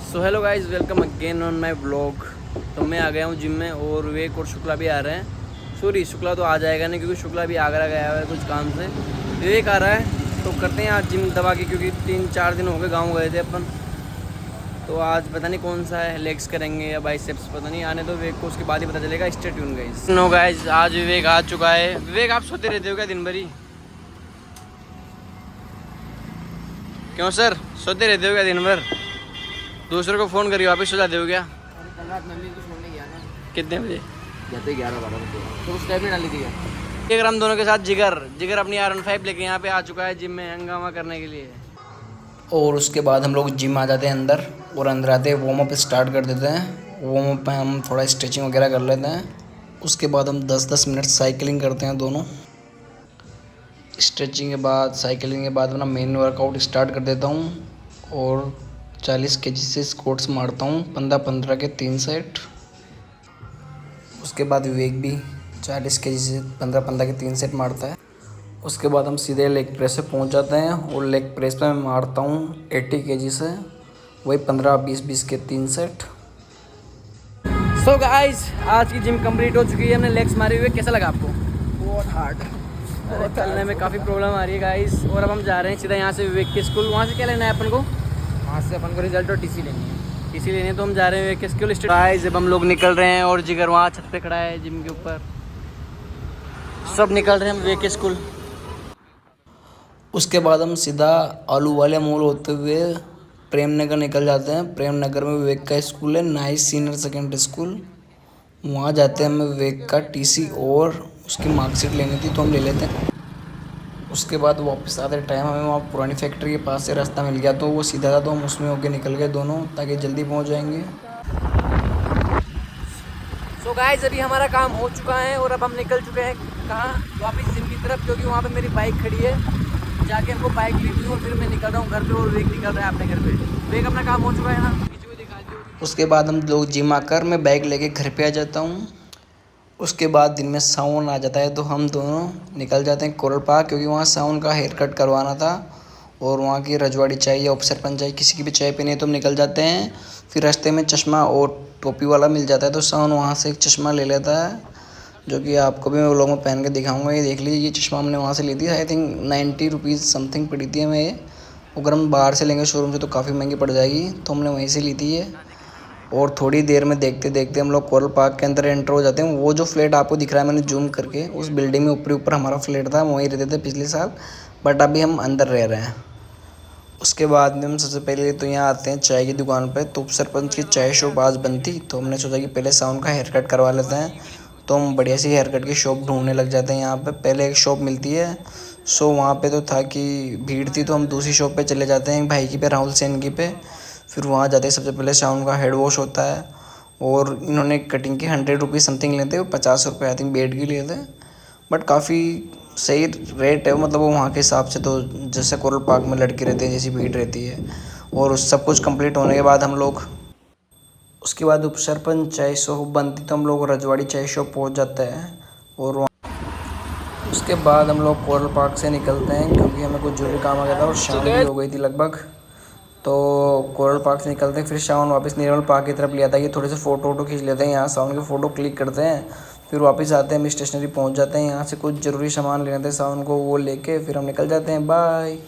So hello guys, welcome again on my blog. तो मैं आ गया हूँ जिम में और विवेक और शुक्ला भी आ रहे हैं। सॉरी, शुक्ला तो आ जाएगा नहीं क्योंकि शुक्ला भी आगरा गया हुआ है कुछ काम से। विवेक आ रहा है तो करते हैं आज जिम दबा के, क्योंकि 3-4 दिन हो गए गाँव गए थे अपन। तो आज पता नहीं कौन सा है, लेग्स करेंगे या बाइसेप्स, पता नहीं। आने दो विवेक को, उसके बाद ही पता चलेगा। Stay tune guys. No guys, आज विवेक आ चुका है। विवेक, आप सोते रहते हो क्या दिन भर ही? क्यों सर, सोते रहते हो क्या दिन भर? दूसरों को फ़ोन करिए, वापस सो जाते हो क्या? कल रात मम्मी को छोड़ने गया ना, कितने बजे? जाते 11-12 बजे, तो उस टाइम में डाली दिया। अगर हम दोनों के साथ जिगर जिगर अपनी R15 लेके यहाँ पे आ चुका है जिम में हंगामा करने के लिए। और उसके बाद हम लोग जिम आ जाते हैं अंदर, और अंदर आते वार्म अप स्टार्ट कर देते हैं। वार्म अप में हम थोड़ा स्ट्रेचिंग वगैरह कर लेते हैं। उसके बाद हम 10-10 मिनट साइकिलिंग करते हैं दोनों। स्ट्रेचिंग के बाद, साइकिलिंग के बाद अपना मेन वर्कआउट स्टार्ट कर देता हूँ और 40 केजी से स्क्वाट्स मारता हूँ, 15-15 के 3 सेट। उसके बाद विवेक भी 40 केजी से 15-15 के 3 सेट मारता है। उसके बाद हम सीधे लेग प्रेस पे पहुंच जाते हैं, और लेग प्रेस पे मैं मारता हूँ 80 केजी से, वही 15-20-20 के 3 सेट। सो गाइस, आज की जिम कंप्लीट हो चुकी है, हमने लेग्स मारे हुए। कैसा लगा आपको? बहुत हार्ड। अरे चलने में काफ़ी प्रॉब्लम आ रही है गाइस। और अब हम जा रहे हैं सीधा यहाँ से विवेक के स्कूल। वहाँ से क्या लेना है अपन को? वहाँ से अपन को रिजल्ट और टीसी लेनी है। टीसी लेनी है, तो हम जा रहे हैं विवेक के स्कूल। गाइस, जब हम लोग निकल रहे हैं और जिगर वहाँ छत पे खड़ा है जिम के ऊपर। सब निकल रहे हैं हम विवेक के स्कूल। उसके बाद हम सीधा आलू वाले मोड़ होते हुए प्रेम नगर निकल जाते हैं। प्रेम नगर में विवेक का स्कूल है, नाइस सीनियर सेकेंडरी स्कूल। वहाँ जाते हैं, हमें विवेक का टीसी और उसकी मार्कशीट लेनी थी, तो हम ले लेते हैं। उसके बाद वापस आते टाइम हमें वहाँ पुरानी फैक्ट्री के पास से रास्ता मिल गया, तो वो सीधा था, तो हम उसमें होके निकल गए दोनों, ताकि जल्दी पहुँच जाएंगे। सो गाइस, अभी हमारा काम हो चुका है और अब हम निकल चुके हैं कहाँ? वापस जिम की तरफ, क्योंकि वहाँ पे मेरी बाइक खड़ी है। जाके हमको बाइक ली थी और फिर मैं निकल रहा हूँ घर पे, और वेग निकल रहा है अपने घर पे। वेग, अपना काम हो चुका है ना? उसके बाद हम लोग जिम आकर मैं बाइक लेके घर पे आ जाता हूँ। उसके बाद दिन में सावन आ जाता है, तो हम दोनों निकल जाते हैं कोरल पार्क, क्योंकि वहाँ सावन का हेयर कट करवाना था। और वहाँ की रजवाड़ी चाय या उपसरपंच चाय, किसी की भी चाय पीनी है तो हम निकल जाते हैं। फिर रास्ते में चश्मा और टोपी वाला मिल जाता है, तो सावन वहाँ से एक चश्मा ले लेता है, जो कि आपको भी मैं व्लॉग में पहन के दिखाऊंगा। ये देख लीजिए, ये चश्मा हमने वहाँ से ली थी। आई थिंक 90 रुपीज़ समथिंग पड़ी थी हमें ये। अगर हम बाहर से लेंगे शोरूम से तो काफ़ी महंगी पड़ जाएगी, तो हमने वहीं से ली थी ये। और थोड़ी देर में देखते देखते हम लोग कोरल पार्क के अंदर एंटर हो जाते हैं। वो जो फ्लैट आपको दिख रहा है, मैंने जूम करके, उस बिल्डिंग में ऊपर ऊपर हमारा फ्लैट था, हम वहीं रहते थे पिछले साल, बट अभी हम अंदर रह रहे हैं। उसके बाद में हम सबसे पहले तो यहाँ आते हैं चाय की दुकान पे। तो उप सरपंच की चाय शॉप आज बंद थी, तो हमने सोचा कि पहले सावन का हेयर कट करवा लेते हैं। तो हम बढ़िया सी हेयर कट की शॉप ढूंढने लग जाते हैं। यहाँ पे पहले एक शॉप मिलती है, सो वहाँ पे तो था कि भीड़ थी, तो हम दूसरी शॉप पे चले जाते हैं, भाई की पे, राहुल सेन की पे। फिर वहाँ जाते ही सबसे पहले सावन का हेड वॉश होता है, और इन्होंने कटिंग के 100 रुपीज़ समथिंग लेते हैं, 50 रुपये आई थिंक बेड के लिए थे। बट काफ़ी सही रेट है, मतलब वो वहाँ के हिसाब से। तो जैसे कोरल पार्क में लड़के रहते हैं जैसी भीड़ रहती है। और उस सब कुछ कंप्लीट होने के बाद हम लोग, उसके बाद उप सरपंच चाय शॉप बनती, तो हम लोग रजवाड़ी चाय शॉप पहुँच जाते हैं। और वहाँ उसके बाद हम लोग कोरल पार्क से निकलते हैं, क्योंकि हमें कुछ जरूरी काम आ गया था और शाम भी हो गई थी लगभग। तो कोरल पार्क से निकलते हैं, फिर सावन वापस निर्मल पार्क की तरफ ले आता है कि थोड़े से फ़ोटो खींच लेते हैं। यहाँ सावन के फ़ोटो क्लिक करते हैं, फिर वापस आते हैं, हम स्टेशनरी पहुँच जाते हैं। यहाँ से कुछ ज़रूरी सामान लेने थे सावन को, वो लेके फिर हम निकल जाते हैं। बाय।